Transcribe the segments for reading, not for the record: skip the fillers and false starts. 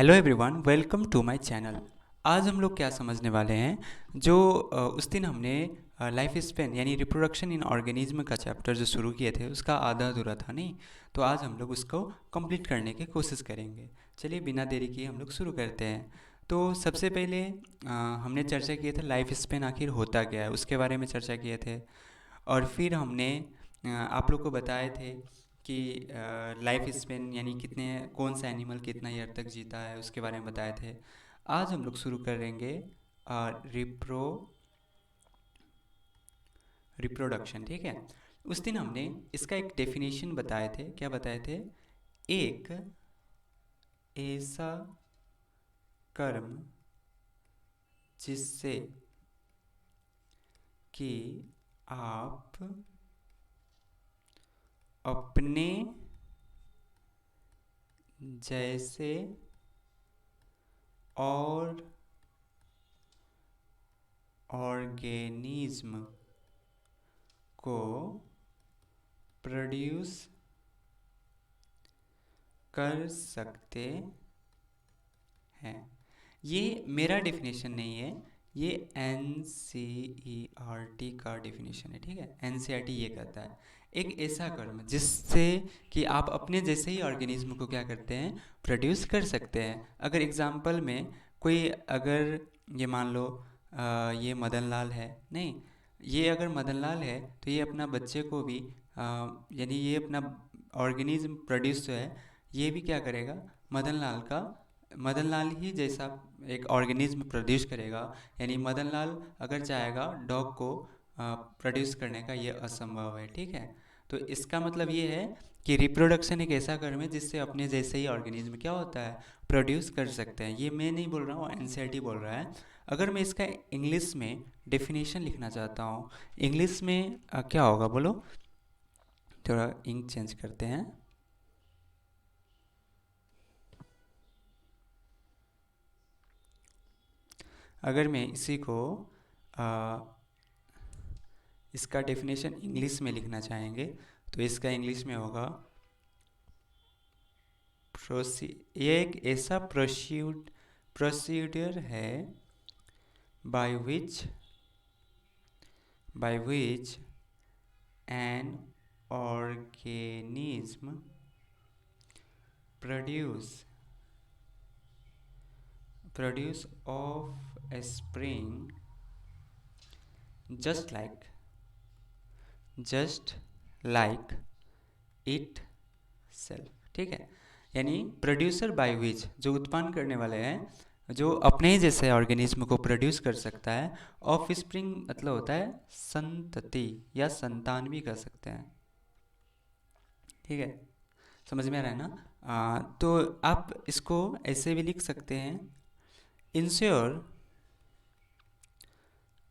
Hello everyone, welcome to my channel. आज हम लोग क्या समझने वाले हैं, जो उस दिन हमने लाइफ स्पेन यानी रिप्रोडक्शन इन ऑर्गेनिज्म का चैप्टर जो शुरू किए थे उसका आधा अधूरा था नहीं। तो आज हम लोग उसको कंप्लीट करने की कोशिश करेंगे। चलिए बिना देरी किए हम लोग शुरू करते हैं। तो सबसे पहले हमने चर्चा किए थे लाइफ स्पेन आखिर होता क्या है, उसके बारे में चर्चा किए थे। और फिर हमने आप लोग को बताए थे कि लाइफ स्पेन यानी कितने कौन सा एनिमल कितना ईयर तक जीता है उसके बारे में बताए थे। आज हम लोग शुरू करेंगे रिप्रो रिप्रोडक्शन, ठीक है। उस दिन हमने इसका एक डेफिनेशन बताए थे। क्या बताए थे? एक ऐसा कर्म जिससे कि आप अपने जैसे और ऑर्गेनिज्म को प्रोड्यूस कर सकते हैं। ये मेरा डेफिनेशन नहीं है, ये N C E R T का डेफिनेशन है, ठीक है। एन सी आर टी ये कहता है एक ऐसा कर्म जिससे कि आप अपने जैसे ही ऑर्गेनिज्म को क्या करते हैं, प्रोड्यूस कर सकते हैं। अगर एग्जाम्पल में कोई, अगर ये मान लो ये मदन लाल है, नहीं, ये अगर मदन लाल है तो ये अपना बच्चे को भी यानी ये अपना ऑर्गेनिज्म प्रोड्यूस जो है ये भी क्या करेगा, मदन लाल का, मदन लाल ही जैसा एक ऑर्गेनिज्म प्रोड्यूस करेगा। यानी मदन लाल अगर चाहेगा डॉग को प्रोड्यूस करने का, ये असंभव है, ठीक है। तो इसका मतलब ये है कि रिप्रोडक्शन एक ऐसा कर्म है जिससे अपने जैसे ही ऑर्गेनिज्म क्या होता है, प्रोड्यूस कर सकते हैं। ये मैं नहीं बोल रहा हूँ, एनसीईआरटी बोल रहा है। अगर मैं इसका इंग्लिश में डेफिनेशन लिखना चाहता हूँ, इंग्लिश में क्या होगा बोलो? थोड़ा इंक चेंज करते हैं। अगर मैं इसी को आ, इसका डेफिनेशन इंग्लिश में लिखना चाहेंगे तो इसका इंग्लिश में होगा प्रोसी ये एक ऐसा प्रोसीड्यूर है by which an organism produce of spring just like just like it self, ठीक है। यानी प्रोड्यूसर बाय विच, जो उत्पन्न करने वाले हैं, जो अपने ही जैसे ऑर्गेनिज्म को प्रोड्यूस कर सकता है। ऑफ स्प्रिंग मतलब होता है संतति या संतान भी कह सकते हैं, ठीक है। समझ में आ रहा है ना? तो आप इसको ऐसे भी लिख सकते हैं, इंश्योर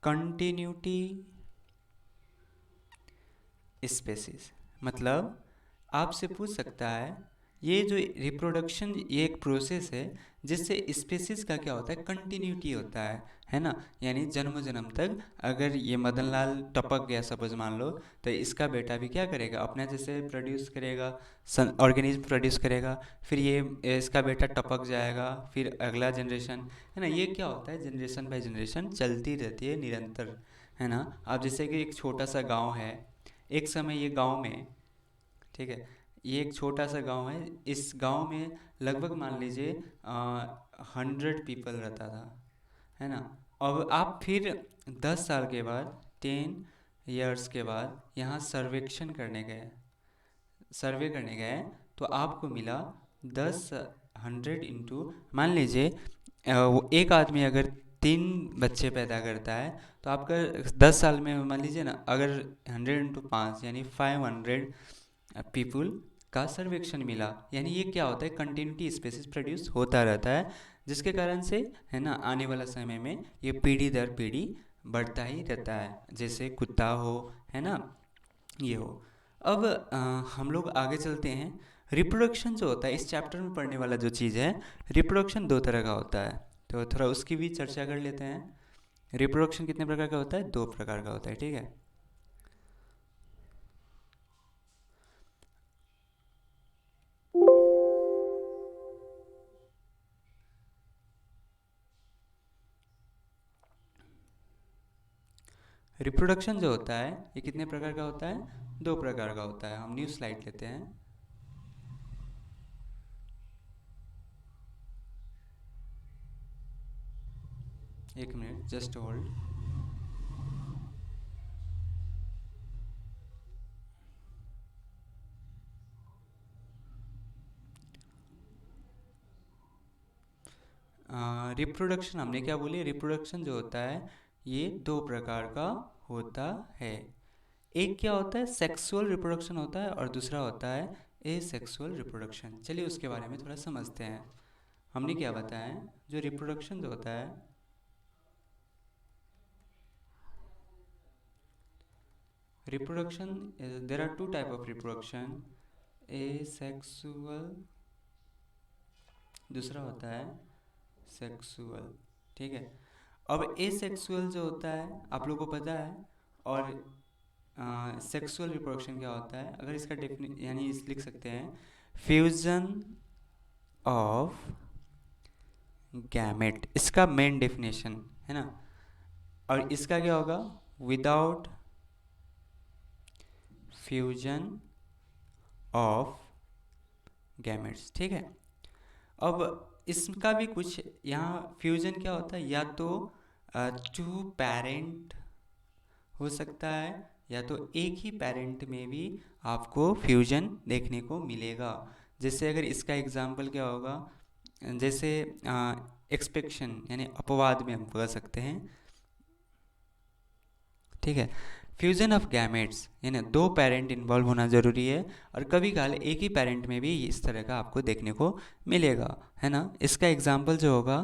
कंटिन्यूटी स्पेसिस। मतलब आपसे पूछ सकता है, ये जो रिप्रोडक्शन ये एक प्रोसेस है जिससे स्पेसिस का क्या होता है, कंटिन्यूटी होता है ना। यानी जन्म जन्म तक अगर ये मदन लाल टपक गया सपोज मान लो, तो इसका बेटा भी क्या करेगा, अपना जैसे प्रोड्यूस करेगा, ऑर्गेनिज्म प्रोड्यूस करेगा। फिर ये इसका बेटा टपक जाएगा, फिर अगला जनरेशन, है ना। ये क्या होता है, जनरेशन बाय जनरेशन चलती रहती है निरंतर, है ना। आप जैसे कि एक छोटा सा गांव है, एक समय ये गांव में, ठीक है, ये एक छोटा सा गांव है, इस गांव में लगभग मान लीजिए 100 पीपल रहता था, है ना। अब आप फिर 10 साल के बाद, 10 years के बाद यहाँ सर्वे करने गए, तो आपको मिला 100 इंटू, मान लीजिए वो एक आदमी अगर 3 बच्चे पैदा करता है, तो आपका 10 साल में मान लीजिए ना, अगर 100 इंटू 5 यानी 500 पीपुल का सर्वेक्षण मिला। यानी ये क्या होता है, कंटिन्यूटी स्पेसिस प्रोड्यूस होता रहता है, जिसके कारण से, है ना, आने वाला समय में ये पीढ़ी दर पीढ़ी बढ़ता ही रहता है, जैसे कुत्ता हो, है ना, ये हो। अब हम लोग आगे चलते हैं। रिप्रोडक्शन जो होता है इस चैप्टर में पढ़ने वाला जो चीज़ है, रिप्रोडक्शन 2 तरह का होता है। तो थोड़ा उसकी भी चर्चा कर लेते हैं। रिप्रोडक्शन कितने प्रकार का होता है? 2 प्रकार का होता है, ठीक है। रिप्रोडक्शन जो होता है ये कितने प्रकार का होता है? दो प्रकार का होता है। हम न्यू स्लाइड लेते हैं। एक मिनट, जस्ट होल्ड। रिप्रोडक्शन हमने क्या बोली? रिप्रोडक्शन जो होता है ये दो प्रकार का होता है। एक क्या होता है? सेक्सुअल रिप्रोडक्शन होता है, और दूसरा होता है एसेक्सुअल रिप्रोडक्शन। चलिए उसके बारे में थोड़ा समझते हैं। हमने क्या बताया है? जो रिप्रोडक्शन जो होता है, reproduction, there are two type of reproduction, asexual, दूसरा होता है सेक्सुअल। ठीक है। अब एसेक्सुअल जो होता है आप लोगों को पता है, और सेक्सुअल रिप्रोडक्शन क्या होता है? अगर इसका डेफिने यानी इस लिख सकते हैं, फ्यूजन ऑफ गैमेट, इसका मेन डेफिनेशन है ना। और इसका क्या होगा? Without fusion of gametes. ठीक है। अब इसका भी कुछ यहाँ फ्यूजन क्या होता है, या तो टू पेरेंट हो सकता है, या तो एक ही पेरेंट में भी आपको फ्यूजन देखने को मिलेगा। जैसे अगर इसका एग्जाम्पल क्या होगा, जैसे एक्सपेक्शन यानी अपवाद में हम कह सकते हैं। ठीक है। फ्यूजन ऑफ गैमेट्स यानी दो पेरेंट इन्वॉल्व होना ज़रूरी है, और कभी काल एक ही पेरेंट में भी इस तरह का आपको देखने को मिलेगा, है ना। इसका एग्जाम्पल जो होगा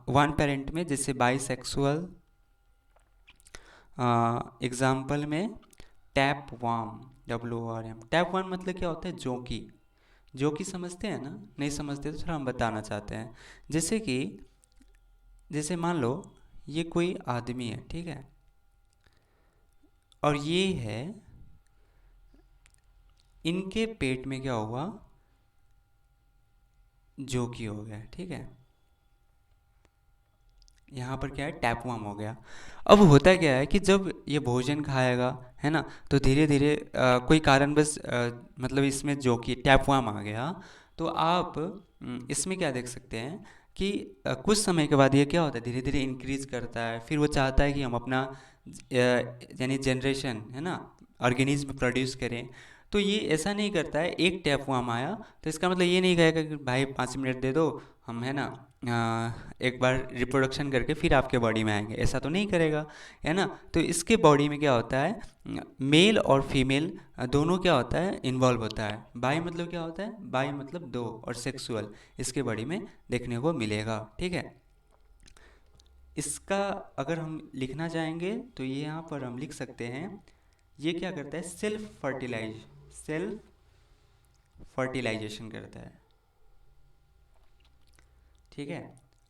वन पेरेंट में, जैसे बाइसेक्सुअल, एग्जाम्पल में tap warm, WORM। Tap warm मतलब क्या होता है? जोंकी। जोंकी समझते हैं ना? नहीं समझते तो थोड़ा हम बताना चाहते हैं। जैसे कि, जैसे मान लो ये कोई आदमी है, ठीक है, और ये है, इनके पेट में क्या हुआ? जोंकी हो गया। ठीक है। यहाँ पर क्या है? टैपवार्म हो गया। अब होता क्या है कि जब ये भोजन खाएगा, है ना, तो धीरे धीरे कोई कारणवश मतलब इसमें जो कि टैपवार्म आ गया, तो आप इसमें क्या देख सकते हैं कि कुछ समय के बाद ये क्या होता है? धीरे धीरे इंक्रीज करता है। फिर वो चाहता है कि हम अपना यानी जनरेशन, है ना, ऑर्गेनिज्म प्रोड्यूस करें। तो ये ऐसा नहीं करता है, एक टैपवार्म आया तो इसका मतलब ये नहीं कहेगा कि भाई 5 मिनट दे दो, हम, है ना, एक बार रिप्रोडक्शन करके फिर आपके बॉडी में आएंगे, ऐसा तो नहीं करेगा, है ना। तो इसके बॉडी में क्या होता है? मेल और फीमेल दोनों क्या होता है? इन्वॉल्व होता है। बाई मतलब क्या होता है? बाई मतलब दो, और सेक्सुअल इसके बॉडी में देखने को मिलेगा। ठीक है। इसका अगर हम लिखना चाहेंगे तो ये यहाँ पर हम लिख सकते हैं, ये क्या करता है? सेल्फ फर्टिलाइजेशन करता है। ठीक है।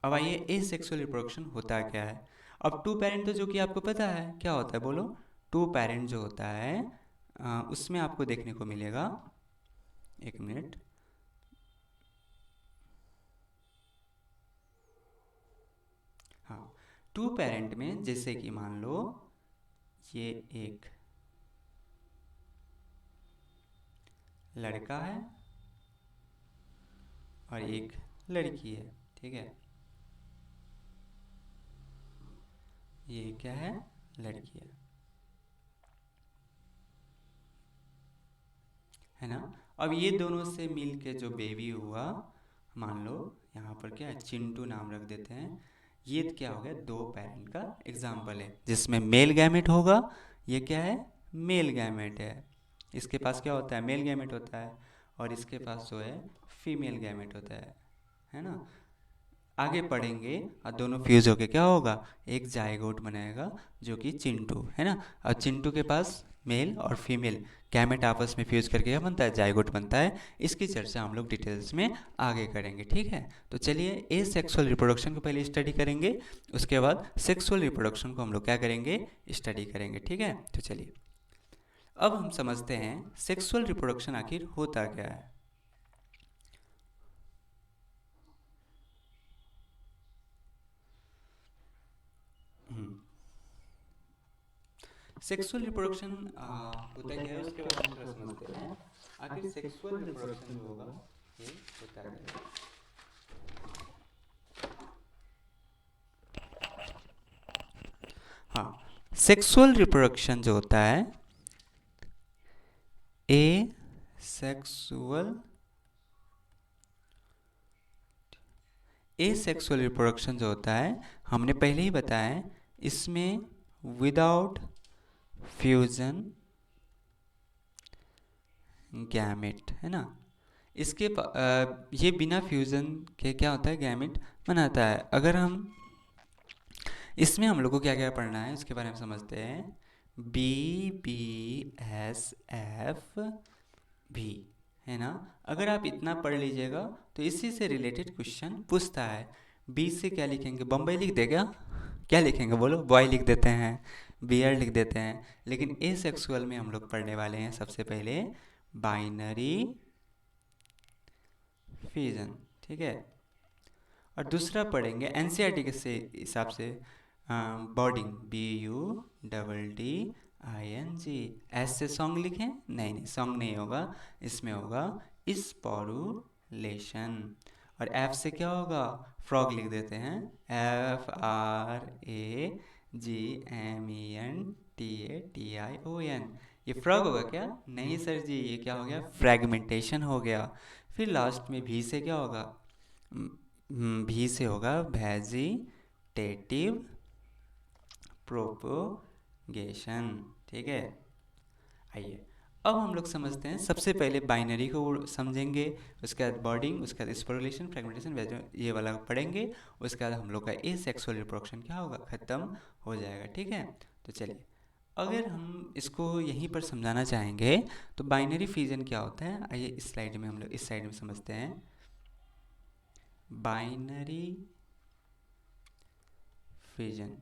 अब आइए एसेक्सुअल रिप्रोडक्शन होता क्या है। अब टू पेरेंट तो जो कि आपको पता है क्या होता है, बोलो। टू पेरेंट जो होता है उसमें आपको देखने को मिलेगा, एक मिनट, हाँ, टू पेरेंट में जैसे कि मान लो ये एक लड़का है और एक लड़की है। ठीक है। ये क्या है? लड़की है ना। अब ये दोनों से मिल के जो बेबी हुआ, मान लो यहाँ पर क्या है? चिंटू नाम रख देते हैं। ये क्या हो गया? दो पेरेंट का एग्जाम्पल है, जिसमें मेल गैमेट होगा। ये क्या है? मेल गैमेट है। इसके पास क्या होता है? मेल गैमेट होता है। और इसके पास जो है फीमेल गैमेट होता है ना। आगे पढ़ेंगे और दोनों फ्यूज होके क्या होगा? एक जायगोट बनाएगा, जो कि चिंटू है ना। और चिंटू के पास मेल और फीमेल गैमेट आपस में फ्यूज करके क्या बनता है? जायगोट बनता है। इसकी चर्चा हम लोग डिटेल्स में आगे करेंगे। ठीक है। तो चलिए ए सेक्सुअल रिप्रोडक्शन को पहले स्टडी करेंगे, उसके बाद सेक्सुअल रिप्रोडक्शन को हम लोग क्या करेंगे? स्टडी करेंगे। ठीक है। तो चलिए अब हम समझते हैं सेक्सुअल रिप्रोडक्शन आखिर होता क्या है। सेक्सुअल रिप्रोडक्शन होता क्या है उसके बारे में थोड़ा समझते हैं। आखिर सेक्सुअल रिप्रोडक्शन जो होगा ये होता क्या है। हाँ, सेक्सुअल रिप्रोडक्शन जो होता है, ए सेक्सुअल सेक्सुअल रिप्रोडक्शन जो होता है, हमने पहले ही बताया है, इसमें विदाउट फ्यूजन गैमेट है ना। ये बिना फ्यूजन के क्या होता है, गैमेट बनाता है। अगर हम इसमें हम लोग को क्या क्या पढ़ना है उसके बारे में समझते हैं। BBSF भी है ना। अगर आप इतना पढ़ लीजिएगा तो इसी से रिलेटेड क्वेश्चन पूछता है। बी से क्या लिखेंगे, बम्बई लिख दे क्या, क्या लिखेंगे बोलो, बॉय लिख देते हैं, बियर लिख देते हैं। लेकिन ए सेक्सुअल में हम लोग पढ़ने वाले हैं सबसे पहले बाइनरी फिजन, ठीक है। और दूसरा पढ़ेंगे एनसीईआरटी के से हिसाब से बॉडिंग, BUDDING। एस से सॉन्ग लिखें, नहीं नहीं सॉन्ग नहीं होगा, इसमें होगा स्पोरुलेशन। और एफ से क्या होगा, फ्रॉग लिख देते हैं, FRAGMENTATION। ये फ्रॉग होगा क्या, नहीं सर जी, ये क्या हो गया, फ्रैगमेंटेशन हो गया। फिर लास्ट में भी से क्या होगा, भी से होगा वेजिटेटिव प्रोपोगेशन, ठीक है। आइए अब हम लोग समझते हैं, सबसे पहले बाइनरी को समझेंगे, उसके बाद बॉर्डिंग, उसके बाद स्पोरुलेशन, फ्रेगमेंटेशन, ये वाला पढ़ेंगे। उसके बाद हम लोग का ए सेक्सुअल रिप्रोडक्शन क्या होगा, ख़त्म हो जाएगा, ठीक है। तो चलिए अगर हम इसको यहीं पर समझाना चाहेंगे तो बाइनरी फिजन क्या होता है, आइए इस स्लाइड में हम लोग इस साइड में समझते हैं। बाइनरी फिजन,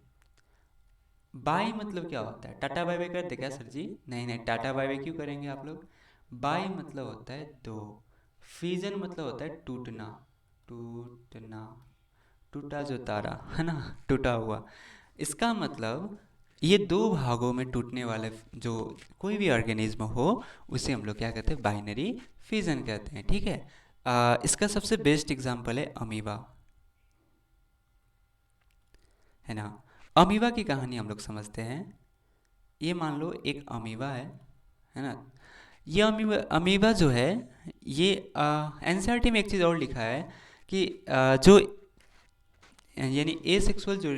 बाय मतलब क्या होता है, टाटा बाय बाय करते क्या सर जी, नहीं नहीं टाटा बाय बाय क्यों करेंगे आप लोग। बाय मतलब होता है दो, फिजन मतलब होता है टूटना, टूटना, टूटा जो तारा है ना, टूटा हुआ। इसका मतलब ये दो भागों में टूटने वाले जो कोई भी ऑर्गेनिज्म हो उसे हम लोग क्या कहते हैं, बाइनरी फिजन कहते हैं, ठीक है। इसका सबसे बेस्ट एग्जांपल है अमीबा, है ना। अमीबा की कहानी हम लोग समझते हैं। ये मान लो एक अमीबा है ना। ये अमीबा जो है, ये एनसीईआरटी में एक चीज़ और लिखा है कि जो यानी ए सेक्सुअल जो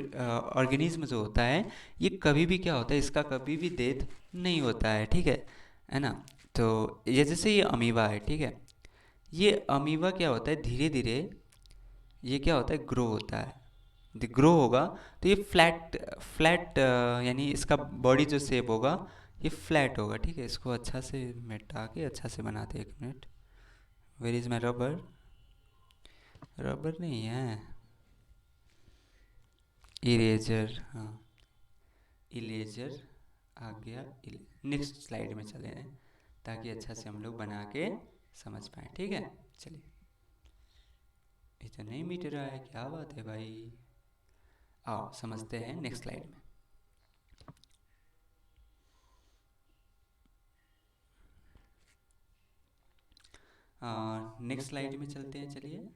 ऑर्गेनिज्म जो होता है, ये कभी भी क्या होता है, इसका कभी भी डेथ नहीं होता है, ठीक है ना। तो ये जैसे ये अमीबा है, ठीक है, ये अमीबा क्या होता है, धीरे धीरे ये क्या होता है, ग्रो होता है। ग्रो होगा तो ये फ्लैट फ्लैट यानी इसका बॉडी जो शेप होगा ये फ्लैट होगा, ठीक है। इसको अच्छा से मिटा के अच्छा से बनाते, एक minute, where is my rubber, rubber नहीं है, इरेजर, हाँ इरेजर आ गया। नेक्स्ट स्लाइड में चले हैं ताकि अच्छा से हम लोग बना के समझ पाएँ, ठीक है। चलिए, ये तो नहीं मिट रहा है, क्या बात है भाई। आओ समझते हैं नेक्स्ट स्लाइड में। नेक्स्ट स्लाइड में चलते हैं, चलिए।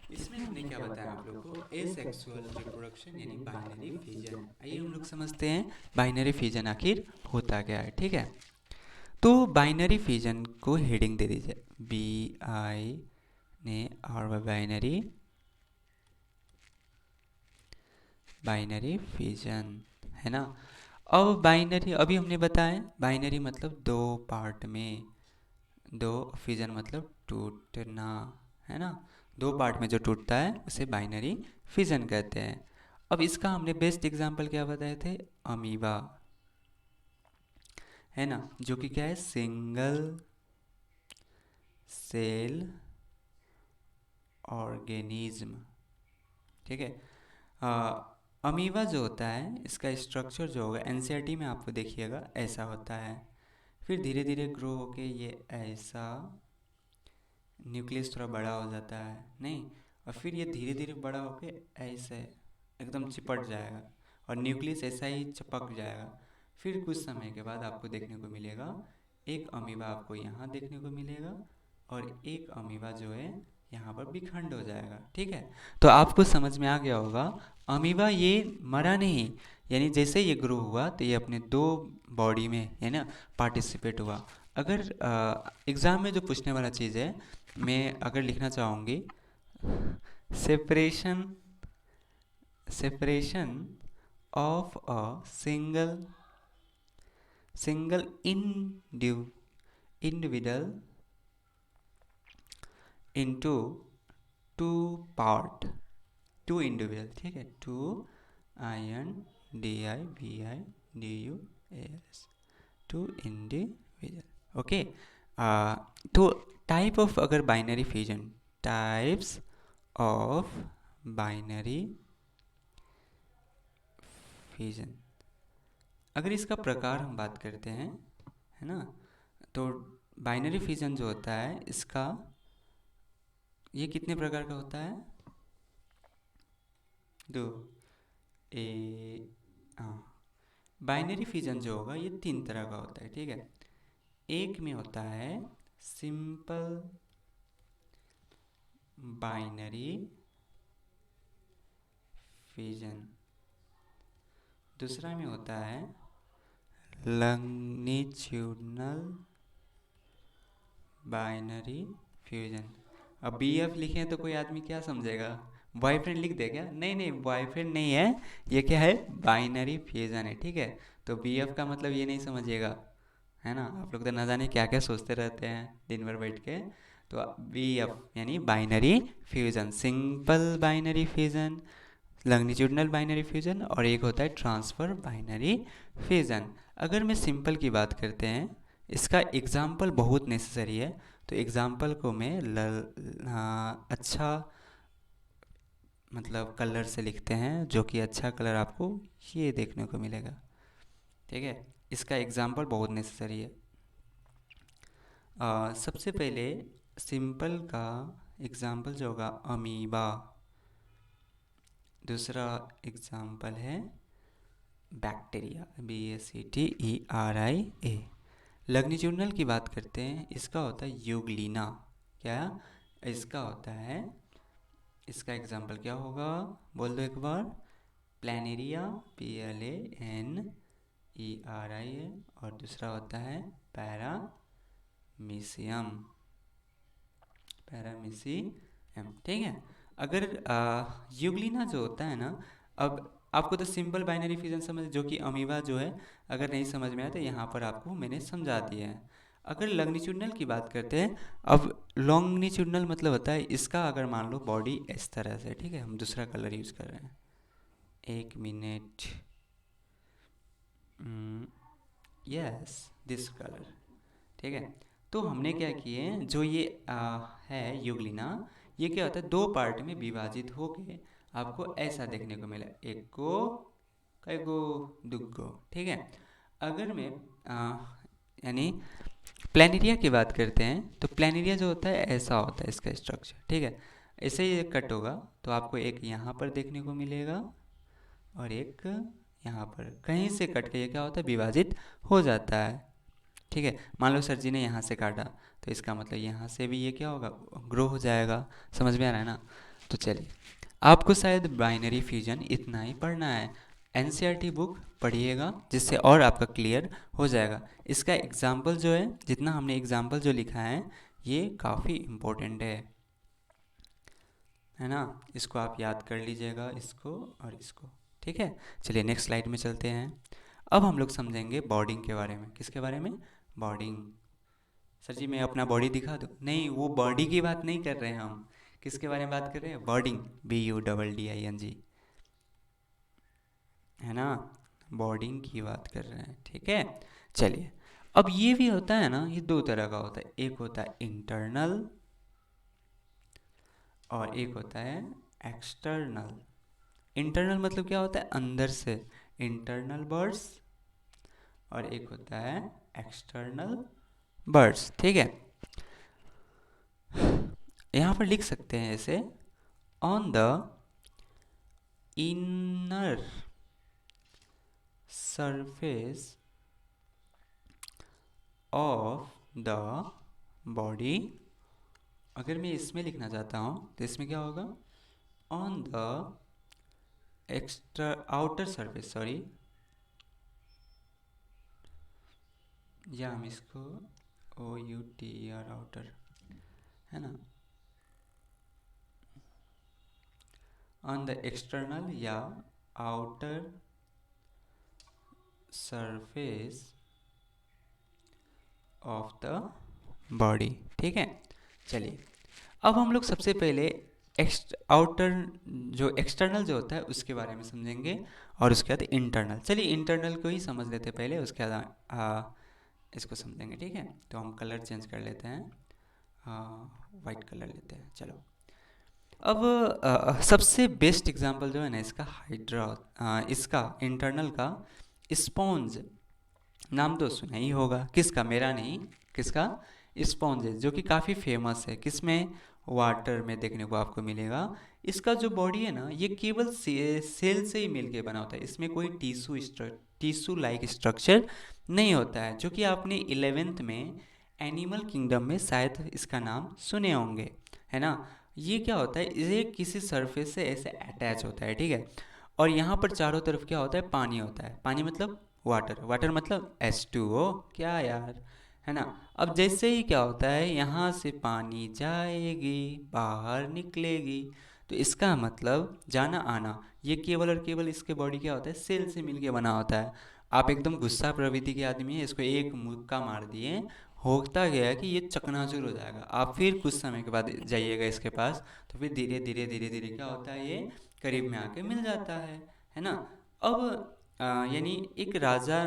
इसमें हमने क्या बताया आप लोग को, एसेक्सुअल रिप्रोडक्शन यानी बाइनरी फिजन। आइए हम लोग समझते हैं बाइनरी फिजन आखिर होता क्या है, ठीक है। तो बाइनरी फिजन को हेडिंग दे दीजिए, BI ने और बाइनरी, बाइनरी फिजन, है ना। अब बाइनरी अभी हमने बताया, बाइनरी मतलब दो पार्ट में, दो, फिजन मतलब टूटना, है ना। दो पार्ट में जो टूटता है उसे बाइनरी फिजन कहते हैं। अब इसका हमने बेस्ट एग्जांपल क्या बताए थे, अमीबा, है ना, जो कि क्या है, सिंगल सेल ऑर्गेनिज्म, ठीक है। अमीबा जो होता है इसका स्ट्रक्चर जो होगा एनसीईआरटी में आपको देखिएगा ऐसा होता है, फिर धीरे धीरे ग्रो होके ये ऐसा, न्यूक्लियस थोड़ा बड़ा हो जाता है नहीं, और फिर ये धीरे धीरे बड़ा होके ऐसे एकदम चिपट जाएगा और न्यूक्लियस ऐसा ही चिपक जाएगा। फिर कुछ समय के बाद आपको देखने को मिलेगा एक अमीबा आपको यहाँ देखने को मिलेगा और एक अमीबा जो है यहाँ पर विखंड हो जाएगा। ठीक है, तो आपको समझ में आ गया होगा अमीबा ये मरा नहीं, यानी जैसे ये ग्रो हुआ तो ये अपने दो बॉडी में है ना पार्टिसिपेट हुआ। अगर एग्ज़ाम में जो पूछने वाला चीज़ है मैं अगर लिखना चाहूँगी separation separation of a single individual into two individual, ठीक है, two INDIVIDUALS, two individual. Okay, तो टाइप ऑफ अगर binary fusion, types of binary fusion, अगर इसका प्रकार हम बात करते हैं है ना, तो बाइनरी फ्यूजन जो होता है इसका ये कितने प्रकार का होता है, दो ए बाइनरी फ्यूजन जो होगा ये तीन तरह का होता है। ठीक है, एक में होता है सिंपल बाइनरी फ्यूजन, दूसरा में होता है लॉन्गिट्यूडनल बाइनरी फ्यूजन। अब BF लिखे तो कोई आदमी क्या समझेगा, बॉयफ्रेंड लिख दे क्या? नहीं नहीं, बॉयफ्रेंड नहीं है, ये क्या है, बाइनरी फ्यूजन है। ठीक है, तो BF का मतलब ये नहीं समझिएगा, है ना, आप लोग तो ना जाने क्या क्या सोचते रहते हैं दिन भर बैठ के। तो BF यानी binary fusion, simple binary fusion, longitudinal binary fusion, और एक होता है ट्रांसफर बाइनरी फ्यूजन। अगर मैं सिंपल की बात करते हैं, इसका एग्जाम्पल बहुत नेसेसरी है, तो एग्जाम्पल को मैं अच्छा मतलब कलर से लिखते हैं, जो कि अच्छा कलर आपको ये देखने को मिलेगा। ठीक है, इसका एग्जाम्पल बहुत नेसेसरी है। सबसे पहले सिंपल का एग्जाम्पल जो होगा अमीबा, दूसरा एग्जाम्पल है बैक्टीरिया, BACTERIA। लॉन्गिट्यूडनल की बात करते हैं, इसका होता है यूग्लिना, क्या इसका होता है, इसका एग्जाम्पल क्या होगा, बोल दो एक बार, प्लानेरिया, PLANERIA, और दूसरा होता है पैरामीशियम, ठीक है। अगर यूग्लिना जो होता है ना, अब आपको तो सिंपल बाइनरी फ्यूजन समझ, जो कि अमीबा जो है, अगर नहीं समझ में आया तो यहाँ पर आपको मैंने समझा दिया है। अगर लॉन्गिट्यूडनल की बात करते हैं, अब लॉन्गिट्यूडनल मतलब होता है इसका अगर मान लो बॉडी इस तरह से, ठीक है, हम दूसरा कलर यूज़ कर रहे हैं, एक मिनट, यस दिस कलर। ठीक है, तो हमने क्या किए, जो ये है यूग्लिना, ये क्या होता है दो पार्ट में विभाजित होके आपको ऐसा देखने को मिला, एक को कई गो दुगो। ठीक है, अगर मैं यानी प्लानिरिया की बात करते हैं, तो प्लानिरिया जो होता है ऐसा होता है इसका स्ट्रक्चर। ठीक है, ऐसे ही कट होगा तो आपको एक यहाँ पर देखने को मिलेगा और एक यहाँ पर, कहीं से कट के ये क्या होता है विभाजित हो जाता है। ठीक है, मान लो सर जी ने यहाँ से काटा, तो इसका मतलब यहाँ से भी ये क्या होगा, ग्रो हो जाएगा। समझ में आ रहा है ना? तो चलिए, आपको शायद बाइनरी फ्यूजन इतना ही पढ़ना है, एनसीईआरटी बुक पढ़िएगा जिससे और आपका क्लियर हो जाएगा। इसका एग्जाम्पल जो है, जितना हमने एग्जाम्पल जो लिखा है ये काफ़ी इम्पोर्टेंट है ना, इसको आप याद कर लीजिएगा, इसको और इसको। ठीक है, चलिए नेक्स्ट स्लाइड में चलते हैं। अब हम लोग समझेंगे बॉडिंग के बारे में। किसके बारे में? बॉडिंग। सर जी मैं अपना बॉडी दिखा दूँ? नहीं, वो बॉडी की बात नहीं कर रहे हैं हम, किसके बारे में बात कर रहे हैं, बॉडिंग, BUDDING, है ना, बॉडिंग की बात कर रहे हैं। ठीक है, चलिए, अब ये भी होता है ना, ये दो तरह का होता है, एक होता है इंटरनल और एक होता है एक्सटर्नल। इंटरनल मतलब क्या होता है, अंदर से, इंटरनल बर्ड्स, और एक होता है एक्सटर्नल बर्ड्स, ठीक है। यहाँ पर लिख सकते हैं ऐसे, on the inner surface of the body. अगर मैं इसमें लिखना चाहता हूँ तो इसमें क्या होगा, on the extra outer surface, sorry, या हम इसको OUTER आउटर, है ना, ऑन द एक्सटर्नल या outer surface of the body, ठीक है। चलिए, अब हम लोग सबसे पहले आउटर, जो एक्सटर्नल जो होता है उसके बारे में समझेंगे, और उसके बाद इंटरनल। चलिए इंटरनल को ही समझ लेते पहले, उसके बाद इसको समझेंगे, ठीक है। तो हम कलर चेंज कर लेते हैं, वाइट कलर लेते हैं, चलो। अब सबसे बेस्ट एग्जांपल जो है ना इसका, हाइड्रा, इसका इंटरनल का स्पॉन्ज, नाम तो सुना ही होगा, किसका, मेरा नहीं, किसका, स्पॉन्ज, जो कि काफ़ी फेमस है, किसमें, वाटर में देखने को आपको मिलेगा। इसका जो बॉडी है ना, ये केवल सेल से ही मिलके बना होता है, इसमें कोई टिश्यू लाइक स्ट्रक्चर नहीं होता है, जो कि आपने 11th में एनिमल किंगडम में शायद इसका नाम सुने होंगे, है ना। ये क्या होता है, ये किसी सरफेस से ऐसे अटैच होता है, ठीक है। और यहाँ पर चारों तरफ क्या होता है, पानी होता है, पानी मतलब वाटर, वाटर मतलब H2O, क्या यार, है ना। अब जैसे ही क्या होता है, यहाँ से पानी जाएगी, बाहर निकलेगी, तो इसका मतलब जाना आना, ये केवल और केवल इसके बॉडी क्या होता है, सेल से मिलके बना होता है। आप एकदम गुस्सा प्रवृत्ति के आदमी हैं, इसको एक मुक्का मार दिए, होता गया कि ये चकनाचूर हो जाएगा, आप फिर कुछ समय के बाद जाइएगा इसके पास, तो फिर धीरे धीरे धीरे धीरे क्या होता है, ये करीब में आके मिल जाता है ना। अब यानी एक राजा,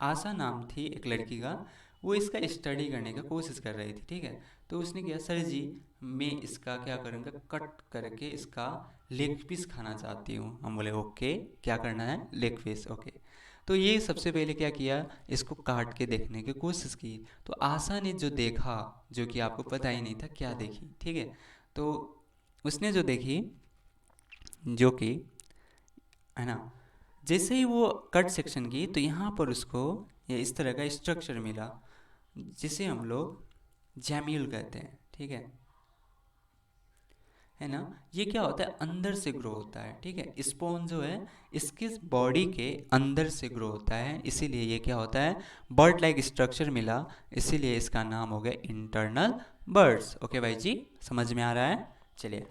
आशा नाम थी एक लड़की का, वो इसका स्टडी करने का कोशिश कर रही थी, ठीक है। तो उसने किया, सर जी मैं इसका क्या करूँगा, कट करके इसका लेग पीस खाना चाहती हूँ। हम बोले ओके, क्या करना है, लेग पीस, ओके। तो ये सबसे पहले क्या किया, इसको काट के देखने की कोशिश की। तो आशा ने जो देखा, जो कि आपको पता ही नहीं था क्या देखी, ठीक है। तो उसने जो देखी, जो कि, है ना, जैसे ही वो कट सेक्शन की, तो यहाँ पर उसको ये इस तरह का स्ट्रक्चर मिला, जिसे हम लोग जैम्यूल कहते हैं, ठीक है ना। ये क्या होता है, अंदर से ग्रो होता है, ठीक है। स्पोन जो है इसके बॉडी के अंदर से ग्रो होता है, इसीलिए ये क्या होता है, बर्ड लाइक स्ट्रक्चर मिला, इसीलिए इसका नाम हो गया इंटरनल बर्ड्स। ओके भाई जी, समझ में आ रहा है। चलिए,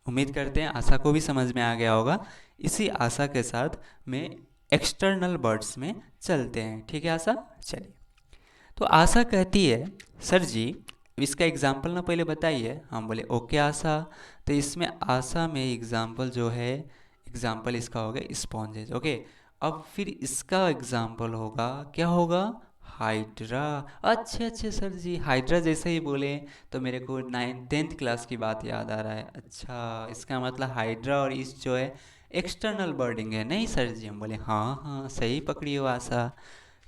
उम्मीद करते हैं आशा को भी समझ में आ गया होगा। इसी आशा के साथ में एक्सटर्नल बर्ड्स में चलते हैं, ठीक है आशा। चलिए, तो आशा कहती है, सर जी इसका एग्जाम्पल ना पहले बताइए। हम बोले ओके आशा। तो इसमें आशा में एग्जाम्पल जो है, एग्जाम्पल इसका होगा स्पॉन्जेज, ओके। अब फिर इसका एग्जाम्पल होगा, क्या होगा, हाइड्रा। अच्छे अच्छे सर जी, हाइड्रा जैसे ही बोले तो मेरे को 9th क्लास की बात याद आ रहा है। अच्छा, इसका मतलब हाइड्रा और इस जो है एक्सटर्नल बर्डिंग है, नहीं सर जी। हम बोले हाँ हाँ सही पकड़ी हो आशा।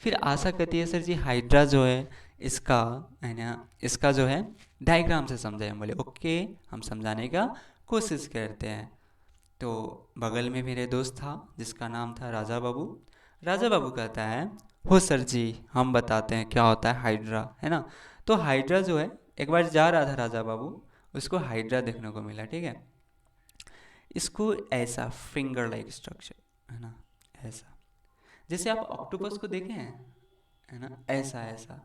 फिर आशा कहती है, सर जी हाइड्रा जो है इसका, है ना, इसका जो है डायग्राम से समझाए। हम बोले ओके, हम समझाने का कोशिश करते हैं। तो बगल में मेरे दोस्त था जिसका नाम था राजा बाबू। राजा बाबू कहता है, हो सर जी हम बताते हैं क्या होता है हाइड्रा, है ना। तो हाइड्रा जो है, एक बार जा रहा था राजा बाबू, उसको हाइड्रा देखने को मिला, ठीक है। इसको ऐसा फिंगर लाइक स्ट्रक्चर, है ना, ऐसा, जैसे आप ऑक्टोपस को देखे हैं, है ना, ऐसा ऐसा।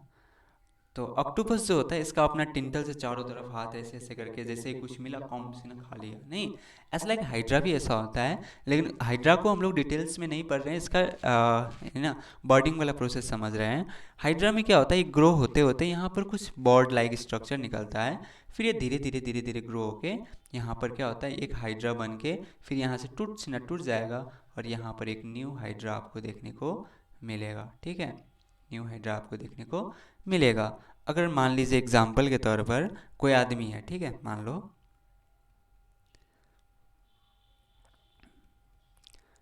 तो ऑक्टोपस जो होता है इसका अपना टिंटल से चारों तरफ हाथ ऐसे ऐसे करके, जैसे ही कुछ मिला कॉम्ब से ना खा लिया, नहीं, ऐसा लाइक हाइड्रा भी ऐसा होता है। लेकिन हाइड्रा को हम लोग डिटेल्स में नहीं पढ़ रहे हैं, इसका है ना बॉर्डिंग वाला प्रोसेस समझ रहे हैं। हाइड्रा में क्या होता है, ग्रो होते होते यहाँ पर कुछ बॉर्ड लाइक स्ट्रक्चर निकलता है, फिर ये धीरे धीरे धीरे धीरे ग्रो होके यहाँ पर क्या होता है, एक हाइड्रा बन के फिर यहाँ से टूट ना टूट जाएगा, और यहाँ पर एक न्यू हाइड्रा आपको देखने को मिलेगा, ठीक है। न्यू हाइड्रा आपको देखने को मिलेगा। अगर मान लीजिए एग्जाम्पल के तौर पर कोई आदमी है, ठीक है, मान लो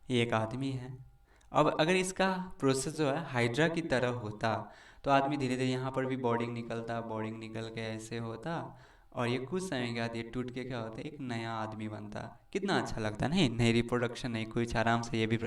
ये एक आदमी है। अब अगर इसका प्रोसेस जो है हाइड्रा की तरह होता तो आदमी धीरे धीरे यहाँ पर भी बॉर्डिंग निकलता, बॉर्डिंग निकल के ऐसे होता और ये कुछ समय के बाद ये टूट के क्या होता है, एक नया आदमी बनता। कितना अच्छा लगता नहीं, नई रिप्रोडक्शन नहीं कुछ, आराम से ये भी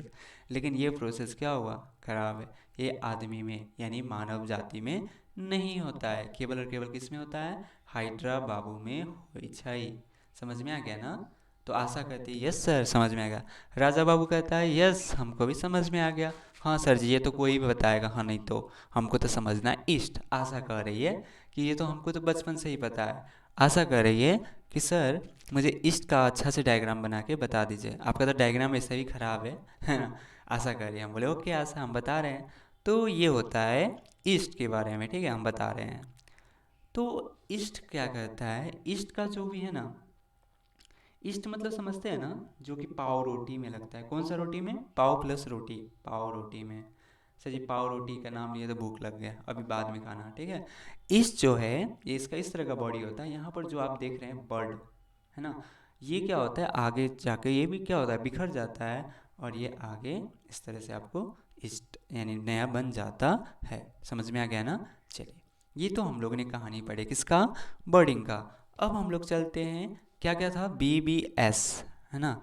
लेकिन ये प्रोसेस क्या हुआ, खराब है। ये आदमी में यानी मानव जाति में नहीं होता है, केवल और केवल किस में होता है, हाइड्रा बाबू में होई छई। समझ में आ गया ना? तो आशा कहती है यस सर समझ में आ गया। राजा बाबू कहता है यस हमको भी समझ में आ गया। हाँ सर जी ये तो कोई भी बताएगा, हाँ नहीं तो हमको तो समझना है ईस्ट। आशा कह रही है कि ये तो हमको तो बचपन से ही पता है। आशा कह रही है कि सर मुझे ईस्ट का अच्छा से डायग्राम बना के बता दीजिए, आपका तो डायग्राम ऐसे भी खराब है ना। आशा कह रही है, हम बोले ओके आशा हम बता रहे हैं। तो ये होता है ईस्ट के बारे में, ठीक है हम बता रहे हैं। तो ईस्ट क्या कहता है, ईस्ट का जो भी है ना, ईस्ट मतलब समझते हैं ना, जो कि पाव रोटी में लगता है। कौन सा रोटी में, पाव प्लस रोटी, पाव रोटी में। सर जी पाव रोटी का नाम लिया तो भूख लग गया, अभी बाद में खाना, ठीक है। ईस्ट जो है ये इसका इस तरह का बॉडी होता है। यहाँ पर जो आप देख रहे हैं बर्ड है ना, ये क्या होता है आगे जाके ये भी क्या होता है, बिखर जाता है और ये आगे इस तरह से आपको ईस्ट यानी नया बन जाता है। समझ में आ गया ना? चलिए ये तो हम लोगों ने कहानी पढ़ी किसका, बर्डिंग का। अब हम लोग चलते हैं, क्या क्या था, बी बी एस है ना,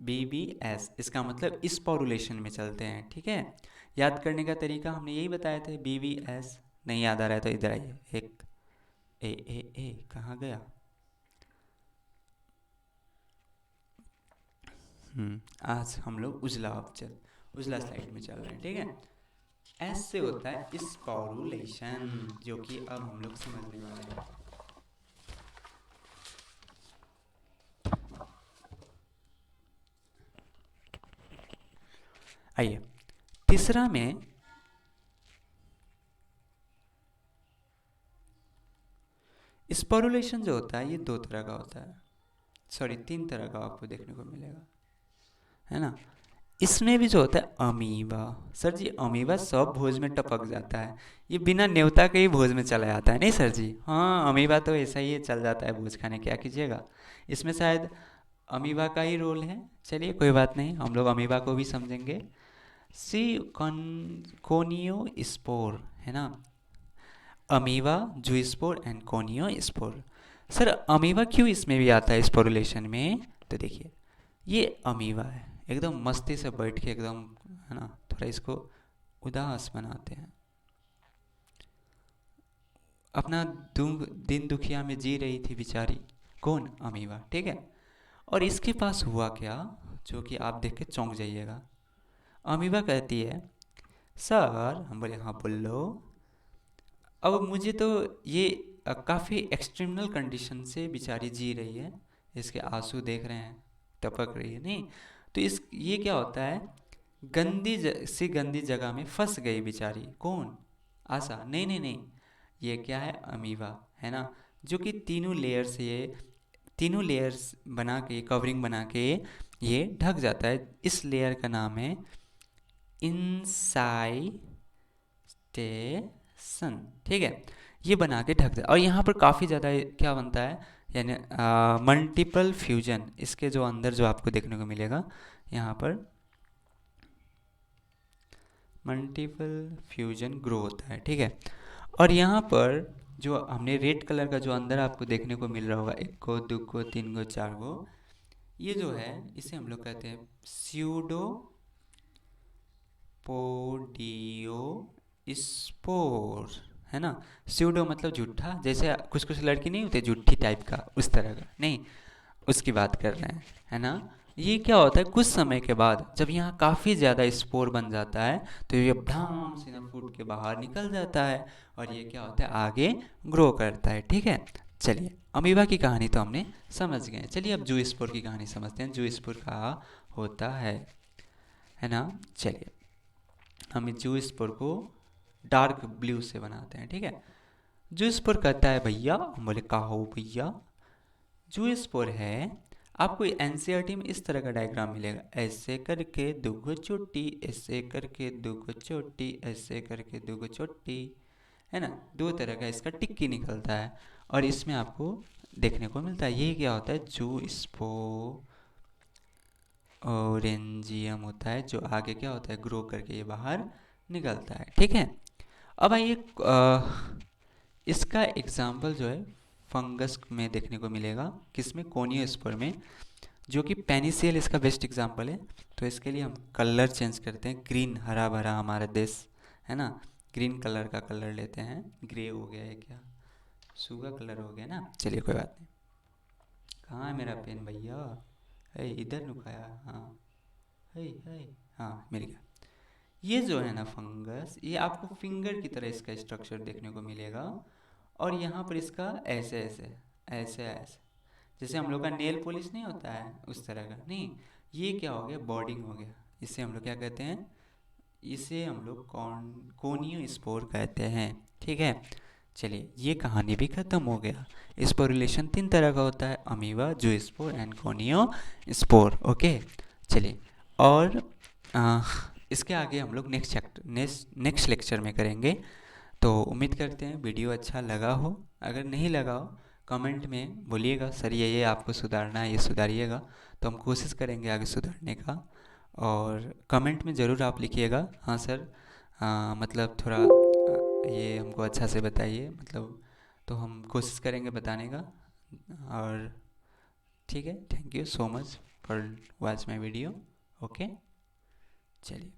बी बी एस इसका मतलब इस पॉरुलेशन में चलते हैं, ठीक है। याद करने का तरीका हमने यही बताया था, बी बी एस। नहीं याद आ रहा है तो इधर आइए, एक ए कहाँ गया, आज हम लोग उजला ऑब्चल उजला स्लाइड में चल रहे हैं, ठीक है। एस से होता है स्पोरुलेशन, जो कि अब हम लोग समझने वाले हैं। आइए तीसरा में, स्पोरुलेशन जो होता है ये दो तरह का होता है, सॉरी तीन तरह का आपको देखने को मिलेगा, है ना। इसमें भी जो होता है अमीबा। सर जी अमीबा सब भोज में टपक जाता है, ये बिना न्योता के ही भोज में चला जाता है नहीं सर जी? हाँ अमीबा तो ऐसा ही चल जाता है भोज खाने, क्या कीजिएगा। इसमें शायद अमीबा का ही रोल है। चलिए कोई बात नहीं, हम लोग अमीबा को भी समझेंगे। सी कोनियो स्पोर है ना, amoeba zoospore and conio spore. Sir amoeba क्यों इसमें भी आता है स्पोरुलेशन में, तो देखिए ये अमीबा है, एकदम मस्ती से बैठ के एकदम, है ना, थोड़ा इसको उदास बनाते हैं। अपना दिन दुखिया में जी रही थी बेचारी, कौन, अमीबा, ठीक है। और इसके पास हुआ क्या, जो कि आप देख के चौंक जाइएगा। अमीबा कहती है सर, हम बोले हाँ बोल लो। अब मुझे तो ये काफ़ी एक्सट्रीमल कंडीशन से बेचारी जी रही है, इसके आंसू देख रहे हैं, टपक रही है नहीं। तो इस ये क्या होता है, सी गंदी जगह में फंस गई बेचारी, कौन, आशा, नहीं नहीं नहीं, ये क्या है, अमीबा है ना, जो कि तीनों लेयर्स बना के, कवरिंग बना के ये ढक जाता है। इस लेयर का नाम है इंसाइटेशन, ठीक है। ये बना के ढक दे और यहाँ पर काफ़ी ज़्यादा क्या बनता है, यानी मल्टीपल फ्यूजन, इसके जो अंदर जो आपको देखने को मिलेगा यहाँ पर मल्टीपल फ्यूजन ग्रो होता है, ठीक है। और यहाँ पर जो हमने रेड कलर का जो अंदर आपको देखने को मिल रहा होगा, एक को दो को तीन को चार को, ये जो है इसे हम लोग कहते हैं स्यूडो पोडियो स्पोर, है ना। स्यूडो मतलब झूठा, जैसे कुछ कुछ लड़की नहीं होते झूठी टाइप का, उस तरह का नहीं, उसकी बात कर रहे हैं, है ना। ये क्या होता है, कुछ समय के बाद जब यहाँ काफ़ी ज़्यादा स्पोर बन जाता है तो ये भड़ाम से ना फूट के बाहर निकल जाता है और ये क्या होता है आगे ग्रो करता है, ठीक है। चलिए अमीबा की कहानी तो हमने समझ गए, चलिए अब जू स्पोर की कहानी समझते हैं, जू स्पोर का होता है ना। चलिए हम जू स्पोर को डार्क ब्लू से बनाते हैं, ठीक है। जू स्पोर कहता है भैया, हम बोले का हो भैया, जो स्पोर है आपको एनसीईआरटी में इस तरह का डायग्राम मिलेगा, ऐसे करके दुगो चोटी, ऐसे करके दुगो चोटी, ऐसे करके दुगो चोटी, है ना। दो तरह का इसका टिक्की निकलता है और इसमें आपको देखने को मिलता है। ये क्या होता है, जू स्पोर ऑरेंजियम होता है, जो आगे क्या होता है, ग्रो करके ये बाहर निकलता है। ठीक है, अब आइए इसका एग्जाम्पल जो है फंगस में देखने को मिलेगा, किसमें, कोनियोस्पोर में, जो कि पेनिसियल इसका बेस्ट एग्जाम्पल है। तो इसके लिए हम कलर चेंज करते हैं, ग्रीन, हरा भरा हमारा देश है ना, ग्रीन कलर का कलर लेते हैं। ग्रे हो गया है क्या, सूगा कलर हो गया ना, चलिए कोई बात नहीं। कहाँ है मेरा पेन भैया, है इधर नुकाया, हाँ है, हाँ मिल गया। ये जो है ना फंगस, ये आपको फिंगर की तरह इसका स्ट्रक्चर देखने को मिलेगा, और यहाँ पर इसका ऐसे ऐसे ऐसे ऐसे, जैसे हम लोग का नेल पॉलिश नहीं होता है उस तरह का नहीं, ये क्या हो गया, बॉडिंग हो गया। इसे हम लोग क्या कहते हैं, इसे हम लोग कोनियो स्पोर कहते हैं। ठीक है, चलिए ये कहानी भी ख़त्म हो गया। स्पोरुलेशन 3 तरह का होता है, अमीबा, जू spore and conio spore. Okay, चलिए, और आ, इसके आगे हम लोग नेक्स्ट लेक्चर में करेंगे। तो उम्मीद करते हैं वीडियो अच्छा लगा हो, अगर नहीं लगा हो कमेंट में बोलिएगा, सर ये आपको सुधारना है, ये सुधारिएगा, तो हम कोशिश करेंगे आगे सुधारने का। और कमेंट में ज़रूर आप लिखिएगा, हाँ सर मतलब थोड़ा ये हमको अच्छा से बताइए, मतलब, तो हम कोशिश करेंगे बताने का। और ठीक है, thank you so much for watch my video. Okay, चलिए।